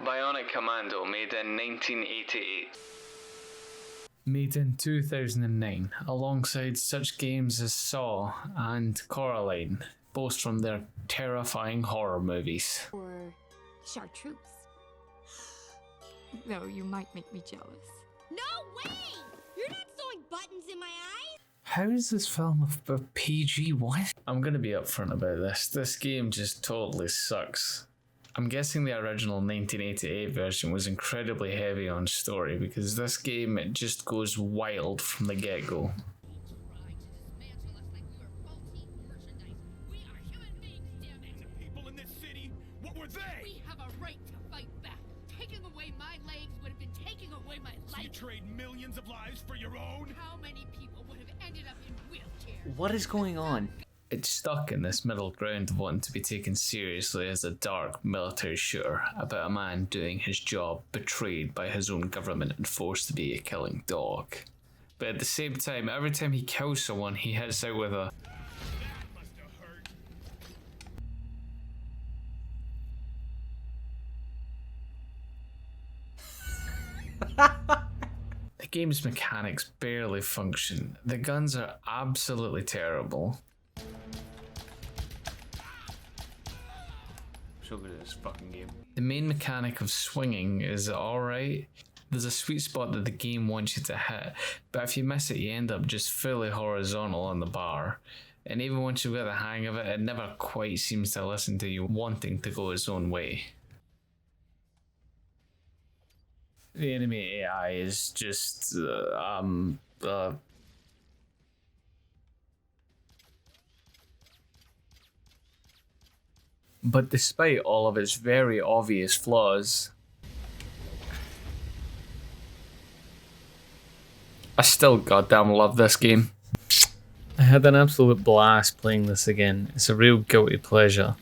Bionic Commando, made in 1988. Made in 2009, alongside such games as Saw and Coraline, both from their terrifying horror movies. Or chartreuse. Though you might make me jealous. No way! You're not sewing buttons in my eyes! How is this film a PG? What? I'm gonna be upfront about this. This game just totally sucks. I'm guessing the original 1988 version was incredibly heavy on story because this game, it just goes wild from the get-go. People in this city, what were they? We have a right to fight back. Taking away my legs would have been taking away my life. You trade millions of lives for your own? How many people would have ended up in wheelchairs? What is going on? It's stuck in this middle ground of wanting to be taken seriously as a dark military shooter about a man doing his job betrayed by his own government and forced to be a killing dog. But at the same time, every time he kills someone, he hits out with a That must have hurt. The game's mechanics barely function. The guns are absolutely terrible. So good at this fucking game. The main mechanic of swinging is alright. There's a sweet spot that the game wants you to hit, but if you miss it, you end up just fully horizontal on the bar. And even once you've got the hang of it, it never quite seems to listen to you wanting to go its own way. The enemy AI is just, But despite all of its very obvious flaws, I still goddamn love this game. I had an absolute blast playing this again. It's a real guilty pleasure.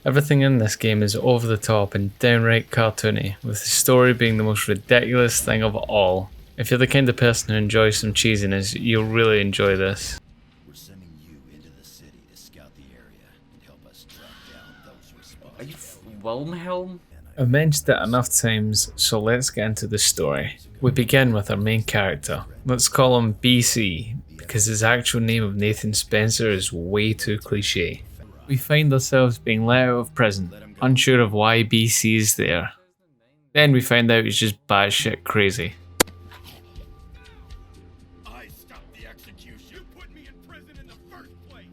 Everything in this game is over the top and downright cartoony, with the story being the most ridiculous thing of all. If you're the kind of person who enjoys some cheesiness, you'll really enjoy this. We're sending you into the city to scout the area and help us track down those responsible. Are you Wilhelm? I've mentioned it enough times, so let's get into the story. We begin with our main character. Let's call him BC, because his actual name of Nathan Spencer is way too cliche. We find ourselves being let out of prison, unsure of why BC is there. Then we find out he's just batshit crazy. I stopped the execution. You put me in prison in the first place.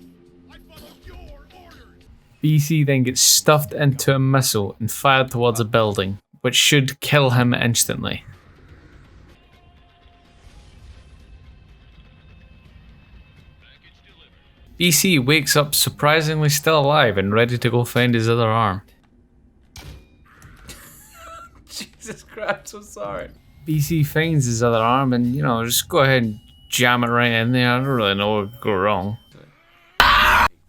I followed your orders. BC then gets stuffed into a missile and fired towards a building, which should kill him instantly. BC wakes up surprisingly still alive and ready to go find his other arm. Jesus Christ, I'm sorry. BC finds his other arm and, just go ahead and jam it right in there. I don't really know what could go wrong.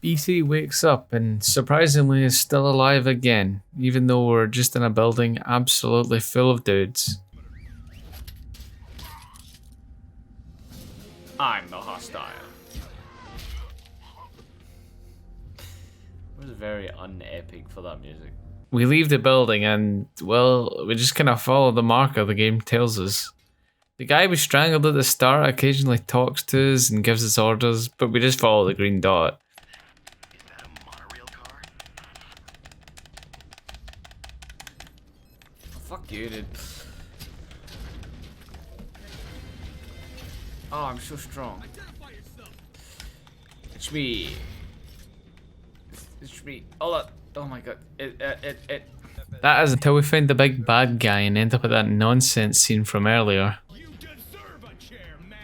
BC wakes up and surprisingly is still alive again, even though we're just in a building absolutely full of dudes. I'm the hostile. It was very unepic for that music. We leave the building and, well, we just kind of follow the marker the game tells us. The guy we strangled at the start occasionally talks to us and gives us orders, but we just follow the green dot. Is that a monorail car? Oh, fuck you, dude. Oh, I'm so strong. It's me. It's me. Oh my god. That is until we find the big bad guy and end up at that nonsense scene from earlier. You deserve a chair, Mag.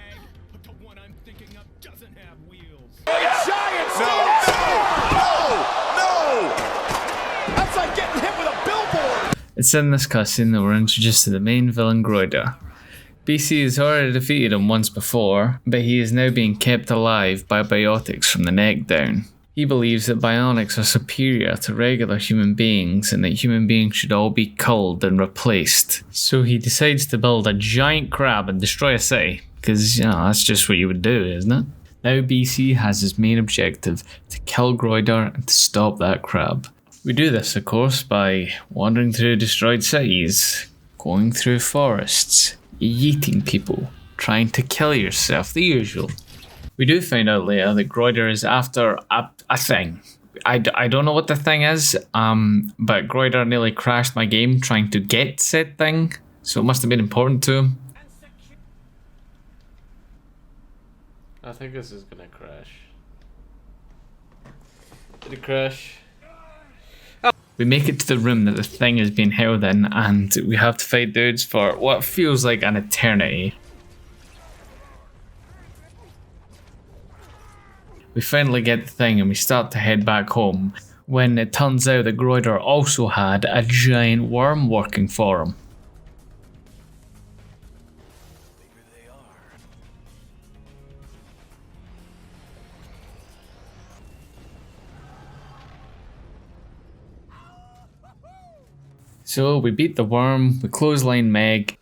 But the one I'm thinking of doesn't have wheels. No! That's like getting hit with a billboard! It's in this cutscene that we're introduced to the main villain, Groider. BC has already defeated him once before, but he is now being kept alive by biotics from the neck down. He believes that bionics are superior to regular human beings and that human beings should all be culled and replaced. So he decides to build a giant crab and destroy a city, because, that's just what you would do, isn't it? Now BC has his main objective, to kill Groider and to stop that crab. We do this, of course, by wandering through destroyed cities, going through forests, yeeting people, trying to kill yourself, the usual. We do find out later that Groider is after a thing. I don't know what the thing is, but Groider nearly crashed my game trying to get said thing, so it must have been important to him. I think this is gonna crash. Did it crash? We make it to the room that the thing is being held in, and we have to fight dudes for what feels like an eternity. We finally get the thing and we start to head back home, when it turns out that Groider also had a giant worm working for him. So we beat the worm, we clothesline Meg.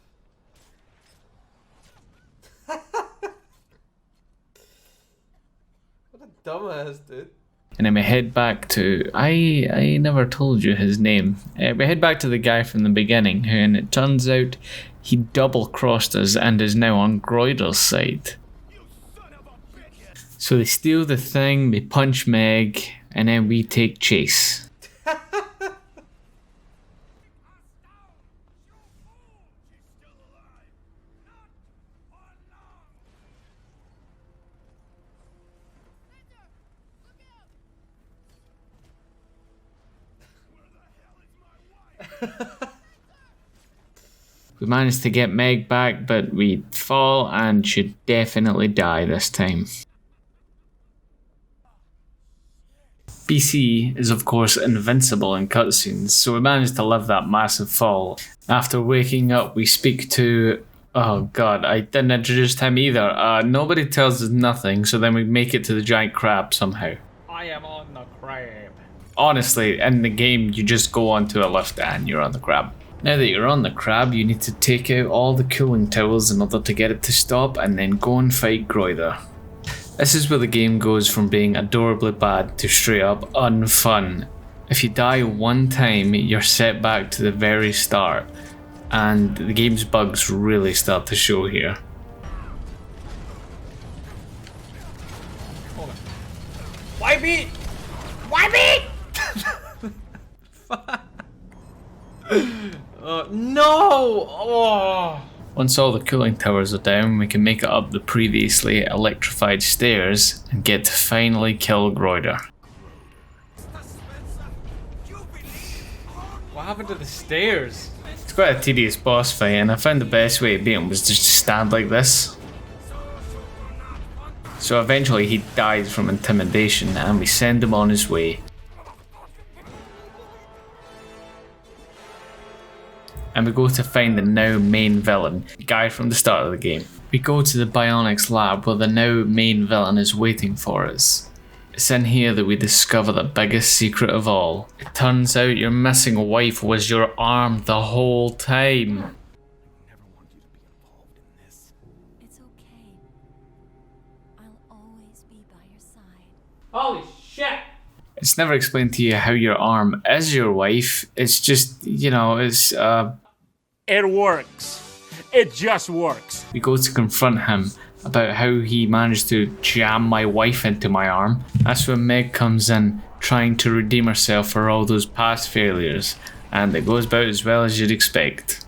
What a dumbass, dude. And then we head back to, I never told you his name. We head back to the guy from the beginning, who, and it turns out he double crossed us and is now on Groider's side. So they steal the thing, they punch Meg, and then we take chase. We managed to get Meg back, but we fall and should definitely die this time. BC is of course invincible in cutscenes, so we managed to live that massive fall. After waking up, we speak to... oh god, I didn't introduce him either. Nobody tells us nothing, so then we make it to the giant crab somehow. I am on the crab. Honestly, in the game, you just go onto a lift and you're on the crab. Now that you're on the crab, you need to take out all the cooling towers in order to get it to stop and then go and fight Groider. This is where the game goes from being adorably bad to straight up unfun. If you die one time, you're set back to the very start, and the game's bugs really start to show here. Why me? No! Oh! Once all the cooling towers are down, we can make it up the previously electrified stairs and get to finally kill Groider. What happened to the stairs? It's quite a tedious boss fight, and I found the best way to beat him was just to stand like this. So eventually he dies from intimidation and we send him on his way. And we go to find the now main villain, the guy from the start of the game. We go to the Bionics lab where the now main villain is waiting for us. It's in here that we discover the biggest secret of all. It turns out your missing wife was your arm the whole time. It's okay. I'll always be by your side. Holy shit! It's never explained to you how your arm is your wife. It's just, you know, it's It works. It just works. we go to confront him about how he managed to jam my wife into my arm. That's when Meg comes in, trying to redeem herself for all those past failures, and it goes about as well as you'd expect.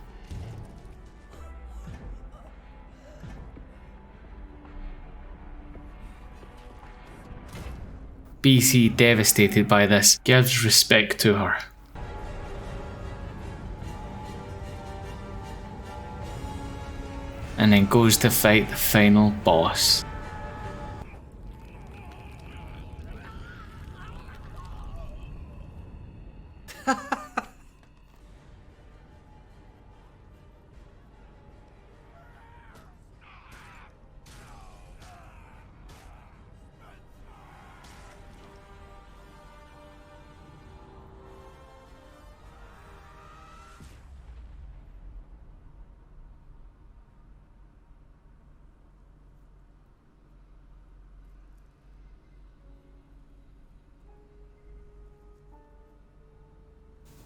BC, devastated by this, gives respect to her. And then goes to fight the final boss.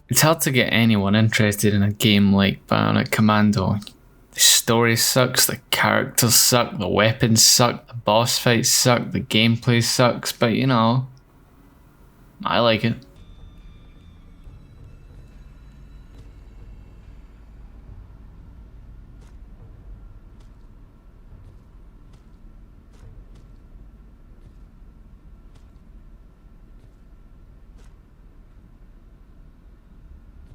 It's hard to get anyone interested in a game like Bionic Commando. The story sucks, the characters suck, the weapons suck, the boss fights suck, the gameplay sucks, but you know, I like it.